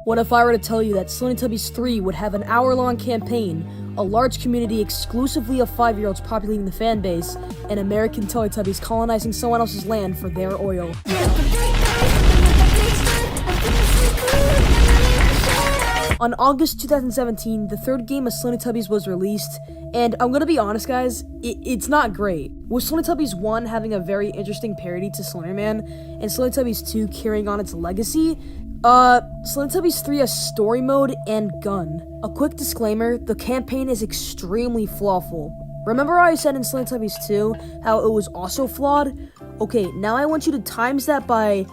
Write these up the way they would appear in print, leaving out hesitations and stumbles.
What if I were to tell you that Teletubbies 3 would have an hour-long campaign, a large community exclusively of 5-year-olds populating the fanbase, and American Teletubbies colonizing someone else's land for their oil? On August 2017, the third game of Teletubbies was released, and I'm gonna be honest guys, it's not great. With Teletubbies 1 having a very interesting parody to Slender Man, and Teletubbies 2 carrying on its legacy, Teletubbies 3 has story mode and gun. A quick disclaimer, the campaign is extremely flawful. Remember how I said in Teletubbies 2 how it was also flawed? Okay, now I want you to times that by,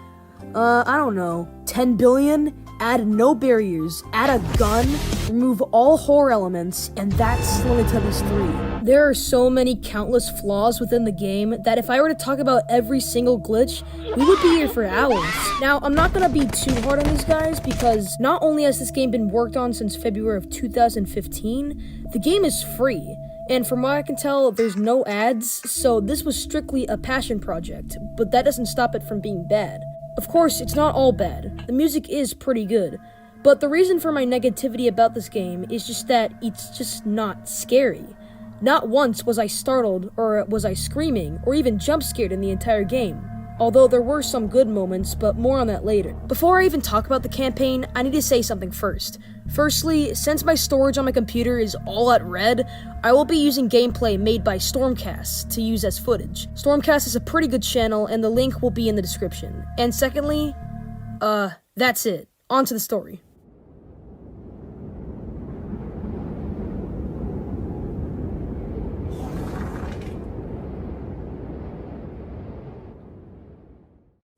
I don't know, 10 billion? Add no barriers, add a gun, remove all horror elements, and that's Teletubbies 3. There are so many countless flaws within the game that if I were to talk about every single glitch, we would be here for hours. Now, I'm not gonna be too hard on these guys because not only has this game been worked on since February of 2015, the game is free. And from what I can tell, there's no ads, so this was strictly a passion project, but that doesn't stop it from being bad. Of course, it's not all bad. The music is pretty good. But the reason for my negativity about this game is just that it's just not scary. Not once was I startled, or was I screaming, or even jump scared in the entire game. Although there were some good moments, but more on that later. Before I even talk about the campaign, I need to say something first. Firstly, since my storage on my computer is all at red, I will be using gameplay made by Stormcast to use as footage. Stormcast is a pretty good channel, and the link will be in the description. And secondly, that's it. On to the story.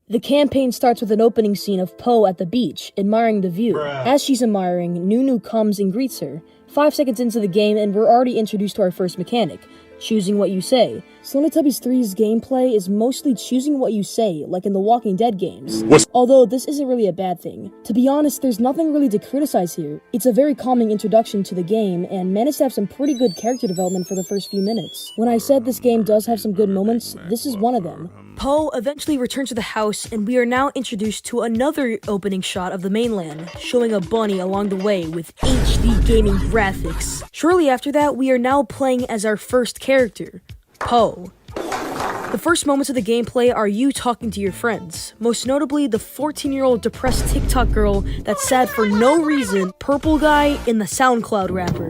The campaign starts with an opening scene of Po at the beach, admiring the view. As she's admiring, Nunu comes and greets her. 5 seconds into the game and we're already introduced to our first mechanic, choosing what you say. Teletubbies 3's gameplay is mostly choosing what you say, like in the Walking Dead games. Although this isn't really a bad thing. To be honest, there's nothing really to criticize here. It's a very calming introduction to the game, and managed to have some pretty good character development for the first few minutes. When I said this game does have some good moments, this is one of them. Po eventually returns to the house, and we are now introduced to another opening shot of the mainland, showing a bunny along the way with HD gaming graphics. Shortly after that, we are now playing as our first character, Po. The first moments of the gameplay are you talking to your friends, most notably the 14-year-old depressed TikTok girl that's sad for no reason, Purple Guy, in the SoundCloud rapper.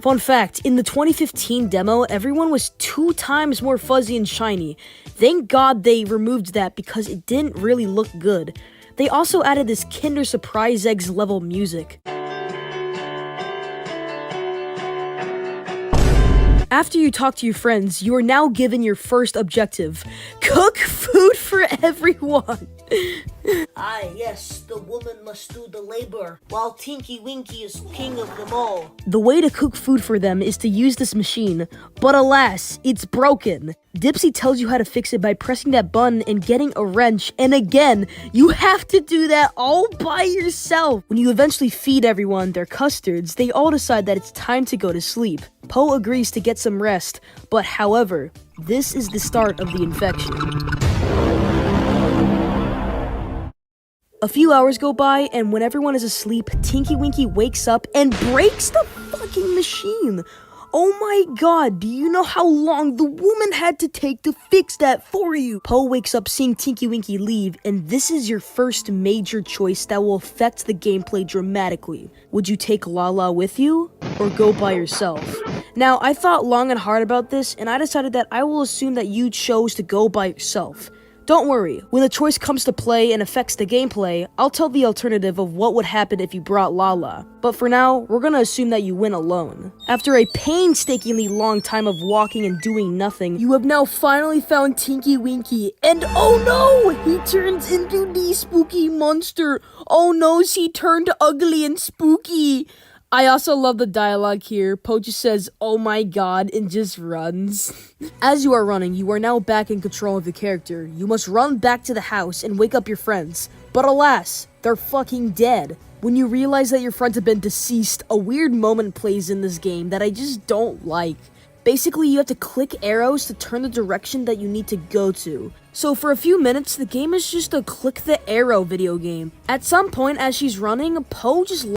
Fun fact, in the 2015 demo, everyone was 2 times more fuzzy and shiny. Thank God they removed that because it didn't really look good. They also added this Kinder Surprise Eggs level music. After you talk to your friends, you are now given your first objective. Cook food for everyone! Yes, the woman must do the labor, while Tinky Winky is king of them all. The way to cook food for them is to use this machine, but alas, it's broken. Dipsy tells you how to fix it by pressing that button and getting a wrench, and again, you have to do that all by yourself. When you eventually feed everyone their custards, they all decide that it's time to go to sleep. Po agrees to get some rest, but however, this is the start of the infection. A few hours go by, and when everyone is asleep, Tinky Winky wakes up and breaks the fucking machine. Oh my god, do you know how long the woman had to take to fix that for you? Po wakes up seeing Tinky Winky leave, and this is your first major choice that will affect the gameplay dramatically. Would you take Lala with you, or go by yourself? Now, I thought long and hard about this, and I decided that I will assume that you chose to go by yourself. Don't worry, when the choice comes to play and affects the gameplay, I'll tell the alternative of what would happen if you brought Lala. But for now, we're gonna assume that you went alone. After a painstakingly long time of walking and doing nothing, you have now finally found Tinky Winky, and oh no! He turns into the spooky monster! Oh no, he turned ugly and spooky! I also love the dialogue here. Po just says, "Oh my god," and just runs. As you are running, you are now back in control of the character. You must run back to the house and wake up your friends. But alas, they're fucking dead. When you realize that your friends have been deceased, a weird moment plays in this game that I just don't like. Basically, you have to click arrows to turn the direction that you need to go to. So for a few minutes, the game is just a click the arrow video game. At some point as she's running, Poe just